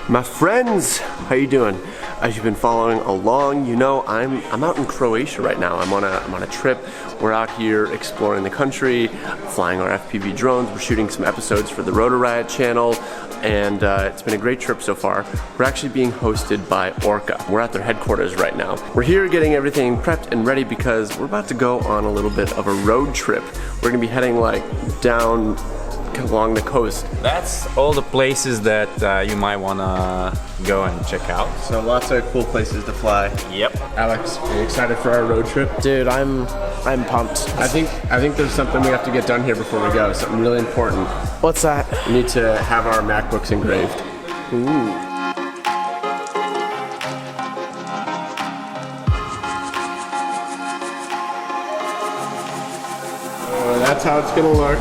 My friends, how you doing? As you've been following along, you know I'm out in Croatia right now. I'm on a trip. We're out here exploring the country, flying our FPV drones. We're shooting some episodes for the RoadTriP channel, and it's been a great trip so far. We're actually being hosted by Orca. We're at their headquarters right now. We're here getting everything prepped and ready because we're about to go on a little bit of a road trip. We're gonna be heading like down along the coast. That's all the places that you might wanna go and check out. So lots of cool places to fly. Yep. Alex, are you excited for our road trip? Dude, I'm pumped. I think there's something we have to get done here before we go. Something really important. What's that? We need to have our MacBooks engraved. Ooh. That's how it's gonna look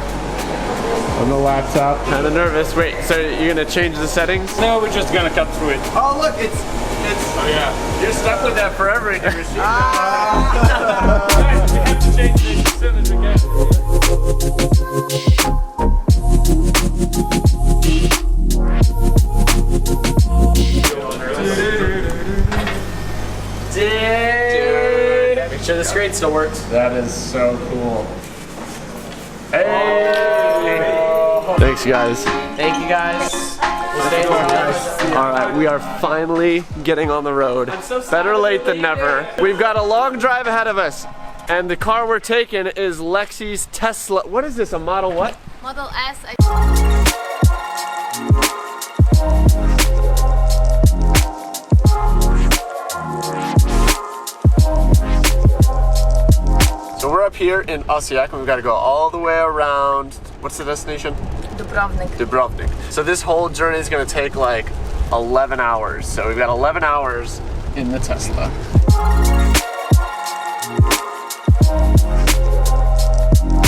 on the laptop. Kind of nervous. Wait, so you're gonna change the settings? No, we're just gonna cut through it. Oh look, it's. Oh yeah. You're stuck with that forever in your machine. Guys, we have to change this as soon as we get. Dude. Make sure the screen still works. That is so cool. Hey! Thanks, guys. Thank you guys. All right, we are finally getting on the road. Better late than never. We've got a long drive ahead of us, and the car we're taking is Lexi's Tesla. What is this? A Model what? Model S. So we're up here in Osijek, and we've got to go all the way around. What's the destination? Dubrovnik. Dubrovnik. So this whole journey is going to take like 11 hours. So we've got 11 hours in the Tesla.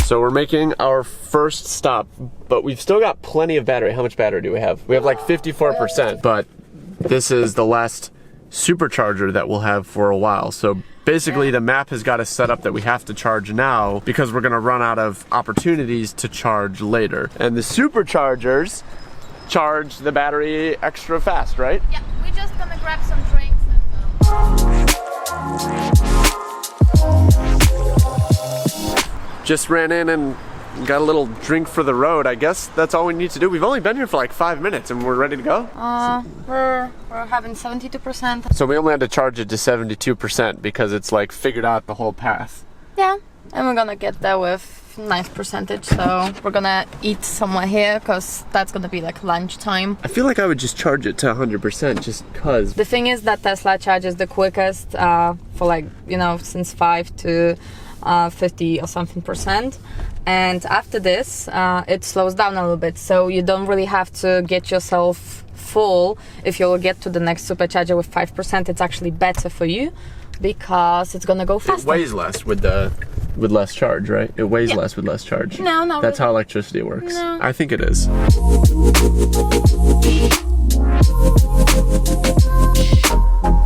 So we're making our first stop, but we've still got plenty of battery. How much battery do we have? We have like 54%, but this is the last supercharger that we'll have for a while. So basically the map has got us set up that we have to charge now because we're gonna run out of opportunities to charge later. And the superchargers charge the battery extra fast, right? Yeah, we're just gonna grab some drinks and Just ran in and got a little drink for the road. I guess that's all we need to do. We've only been here for like 5 minutes and we're ready to go. we're having 72%. So we only had to charge it to 72% because it's like figured out the whole path. Yeah, and we're gonna get there with nice percentage. So we're gonna eat somewhere here because that's gonna be like lunchtime. I feel like I would just charge it to 100% just cause. The thing is that Tesla charges the quickest for like, you know, since 5 to 50 or something percent. And after this, it slows down a little bit. So you don't really have to get yourself full. If you'll get to the next supercharger with 5%, it's actually better for you because it's gonna go faster. It weighs less with less charge, right? It weighs less with less charge. No, no. That's how electricity works. No. I think it is.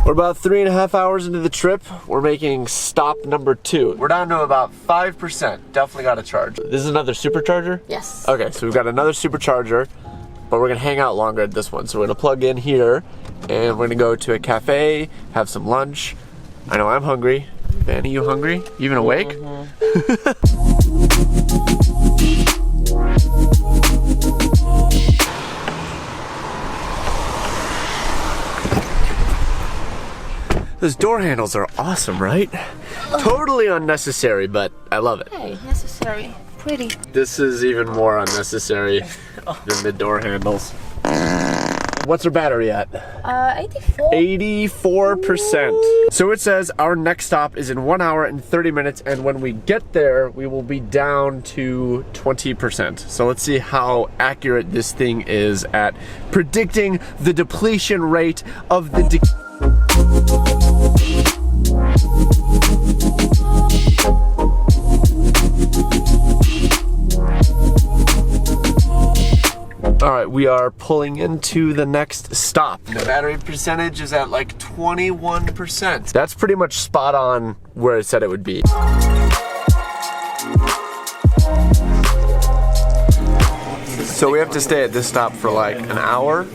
We're about 3.5 hours into the trip. We're making stop number 2. We're down to about 5%. Definitely got to charge. This is another supercharger? Yes. Okay, so we've got another supercharger, but we're gonna hang out longer at this one. So we're gonna plug in here, and we're gonna go to a cafe, have some lunch. I know I'm hungry. Vanny, you hungry? You even awake? Those door handles are awesome, right? Totally unnecessary, but I love it. Hey, necessary. Pretty. This is even more unnecessary than the door handles. What's our battery at? 84. 84%. So it says our next stop is in 1 hour and 30 minutes, and when we get there, we will be down to 20%. So let's see how accurate this thing is at predicting the depletion rate of the All right, we are pulling into the next stop. The battery percentage is at like 21%. That's pretty much spot on where it said it would be. So we have to stay at this stop for like an hour.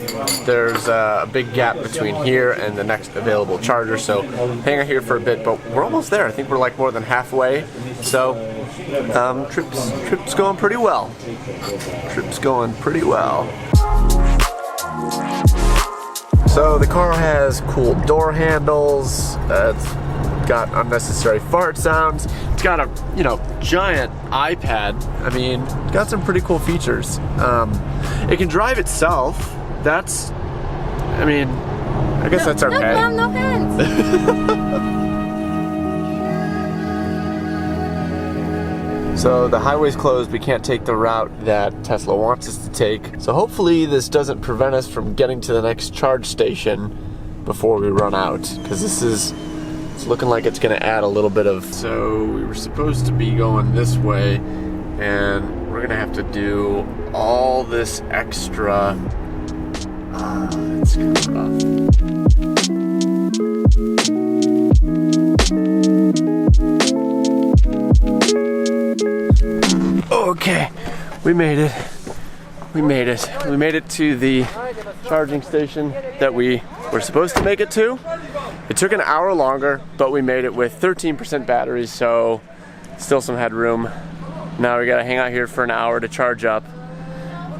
There's a big gap between here and the next available charger, so hang out here for a bit, but we're almost there. I think we're like more than halfway. So trip's going pretty well. Trip's going pretty well. So the car has cool door handles. It's got unnecessary fart sounds. It's got a, you know, giant iPad. I mean, it's got some pretty cool features. It can drive itself. That's, I mean, I guess that's okay. No, Mom, no hands. So the highway's closed. We can't take the route that Tesla wants us to take. So hopefully this doesn't prevent us from getting to the next charge station before we run out, because this is, it's looking like it's gonna add a little bit of. So we were supposed to be going this way, and we're gonna have to do all this extra. It's kind of rough. Okay, we made it. We made it. We made it to the charging station that we were supposed to make it to. It took an hour longer, but we made it with 13% batteries, so still some headroom. Now we gotta hang out here for an hour to charge up,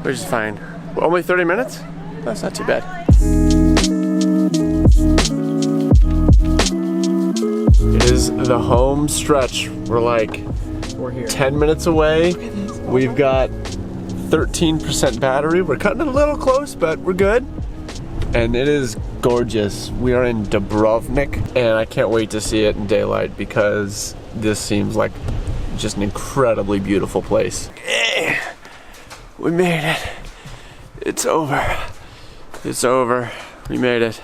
which is fine. Only 30 minutes? That's not too bad. It is the home stretch. We're like 10 minutes away. We've got 13% battery. We're cutting it a little close, but we're good. And it is gorgeous. We are in Dubrovnik, and I can't wait to see it in daylight because this seems like just an incredibly beautiful place. Yeah, we made it. It's over. It's over. We made it.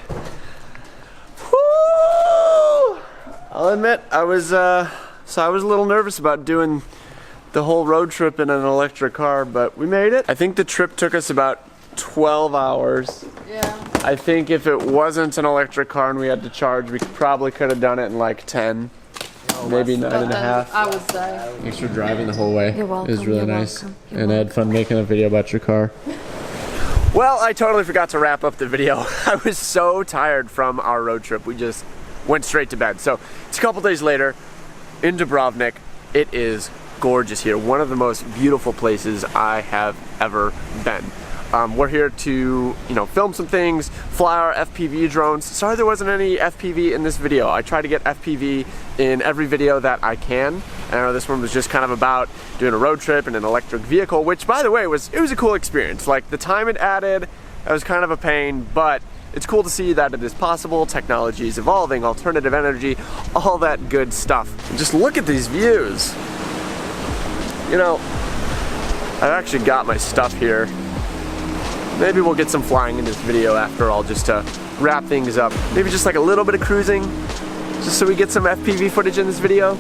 Woo! I'll admit, I was a little nervous about doing the whole road trip in an electric car, but we made it. I think the trip took us about 12 hours. Yeah. I think if it wasn't an electric car and we had to charge, we probably could have done it in like 10, maybe 9.5. I would say. Thanks for driving the whole way. You're welcome. It was really You're nice. welcome. And I had fun making a video about your car. Well, I totally forgot to wrap up the video. I was so tired from our road trip. We just went straight to bed. So it's a couple days later in Dubrovnik. It is gorgeous here. One of the most beautiful places I have ever been. We're here to, you know, film some things, fly our FPV drones. Sorry there wasn't any FPV in this video. I try to get FPV in every video that I can. And I know this one was just kind of about doing a road trip in an electric vehicle, which, by the way, it was a cool experience. Like, the time it added, that was kind of a pain, but it's cool to see that it is possible. Technology is evolving, alternative energy, all that good stuff. And just look at these views. You know, I've actually got my stuff here. Maybe we'll get some flying in this video after all, just to wrap things up. Maybe just like a little bit of cruising, just so we get some FPV footage in this video.